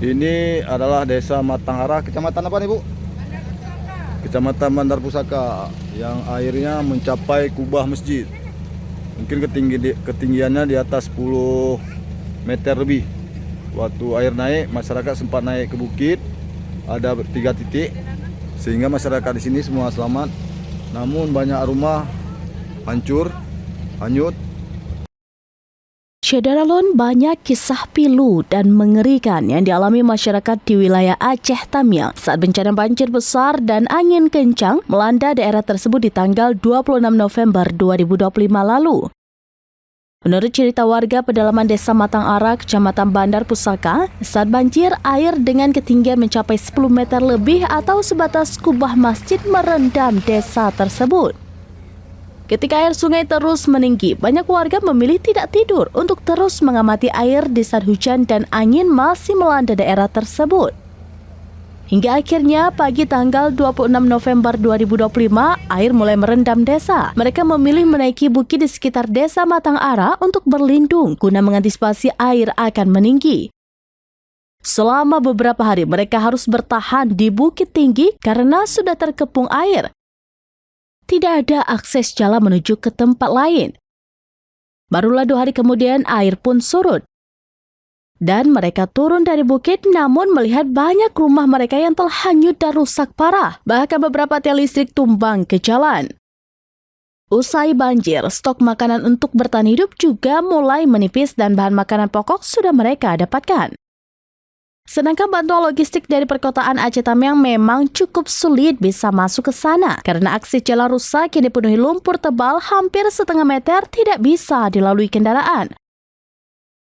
Ini adalah Desa Matangara, Kecamatan apa nih Bu? Kecamatan Bandar Pusaka, yang airnya mencapai kubah masjid. Mungkin ketinggiannya di atas 10 meter lebih. Waktu air naik, masyarakat sempat naik ke bukit. Ada 3 titik, sehingga masyarakat di sini semua selamat. Namun banyak rumah hancur, hanyut. Saudara Lon, banyak kisah pilu dan mengerikan yang dialami masyarakat di wilayah Aceh Tamiang saat bencana banjir besar dan angin kencang melanda daerah tersebut di tanggal 26 November 2025 lalu. Menurut cerita warga pedalaman Desa Matangara, Kecamatan Bandar Pusaka, saat banjir, air dengan ketinggian mencapai 10 meter lebih atau sebatas kubah masjid merendam desa tersebut. Ketika air sungai terus meninggi, banyak warga memilih tidak tidur untuk terus mengamati air di saat hujan dan angin masih melanda daerah tersebut. Hingga akhirnya pagi tanggal 26 November 2025, air mulai merendam desa. Mereka memilih menaiki bukit di sekitar Desa Matangara untuk berlindung guna mengantisipasi air akan meninggi. Selama beberapa hari mereka harus bertahan di bukit tinggi karena sudah terkepung air. Tidak ada akses jalan menuju ke tempat lain. Barulah 2 hari kemudian air pun surut. Dan mereka turun dari bukit namun melihat banyak rumah mereka yang telah hanyut dan rusak parah. Bahkan beberapa tiang listrik tumbang ke jalan. Usai banjir, stok makanan untuk bertahan hidup juga mulai menipis dan bahan makanan pokok sudah mereka dapatkan. Sedangkan bantuan logistik dari perkotaan Aceh Tamiang memang cukup sulit bisa masuk ke sana karena akses jalan rusak yang dipenuhi lumpur tebal hampir setengah meter tidak bisa dilalui kendaraan.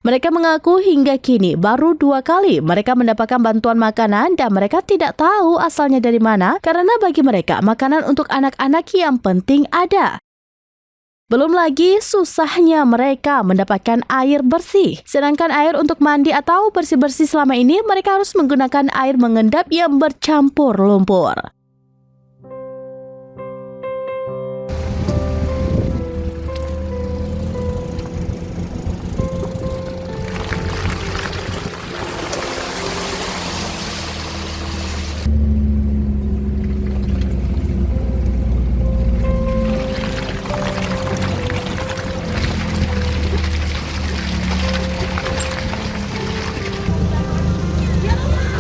Mereka mengaku hingga kini baru 2 kali mereka mendapatkan bantuan makanan dan mereka tidak tahu asalnya dari mana karena bagi mereka makanan untuk anak-anak yang penting ada. Belum lagi susahnya mereka mendapatkan air bersih. Sedangkan air untuk mandi atau bersih-bersih selama ini mereka harus menggunakan air mengendap yang bercampur lumpur.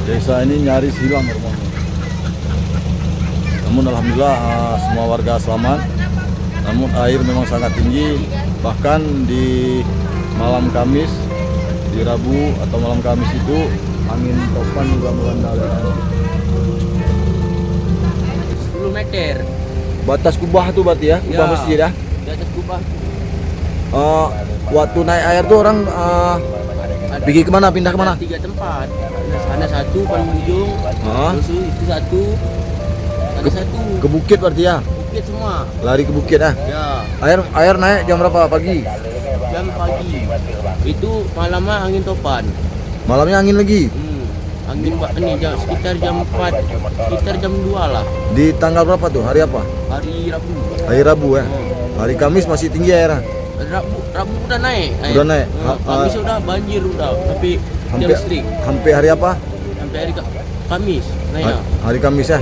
Desa ini nyaris hilang rumahnya. Namun alhamdulillah semua warga selamat. Namun air memang sangat tinggi. Bahkan di malam Kamis, di Rabu atau malam Kamis itu angin topan juga melanda. 10 meter. Batas kubah tuh berarti ya, kubah masjid ya. Di atas kubah. Waktu naik air tuh orang pergi kemana, pindah kemana? 3 tempat. Sana satu paling ujung, terus itu satu, ada satu. Ke bukit berarti ya? Bukit semua. Lari ke bukit ya? Ya. Air naik jam berapa pagi? Jam pagi. Itu malamnya angin topan. Malamnya angin lagi? Angin ini sekitar jam 4, sekitar jam 2 lah. Di tanggal berapa tuh? Hari apa? Hari Rabu. Hari Rabu ya? Hari Kamis masih tinggi airnya? Rabu udah naik. Udah naik? Kamis udah banjir udah, tapi tiang listrik. Sampai hari apa? Sampai hari Kamis naik. Hari Kamis ya?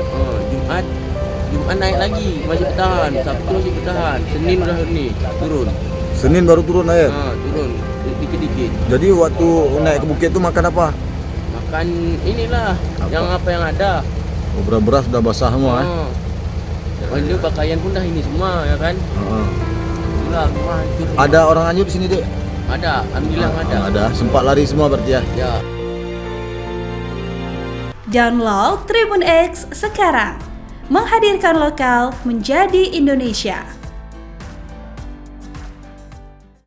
Jumat naik lagi, masih bertahan. Sabtu masih bertahan. Senin udah ini turun. Senin baru turun air? Turun dikit-dikit. Jadi waktu naik ke bukit itu makan apa? Makan inilah yang ada. Beras udah basah semua ya? Itu pakaian pun dah ini semua ya kan? Itulah rumah hancur. Ada orang hanyut di sini dek? Ada, alhamdulillah ada. Ada, sempat lari semua berarti ya? Ya. Download Tribun X sekarang. Menghadirkan lokal menjadi Indonesia.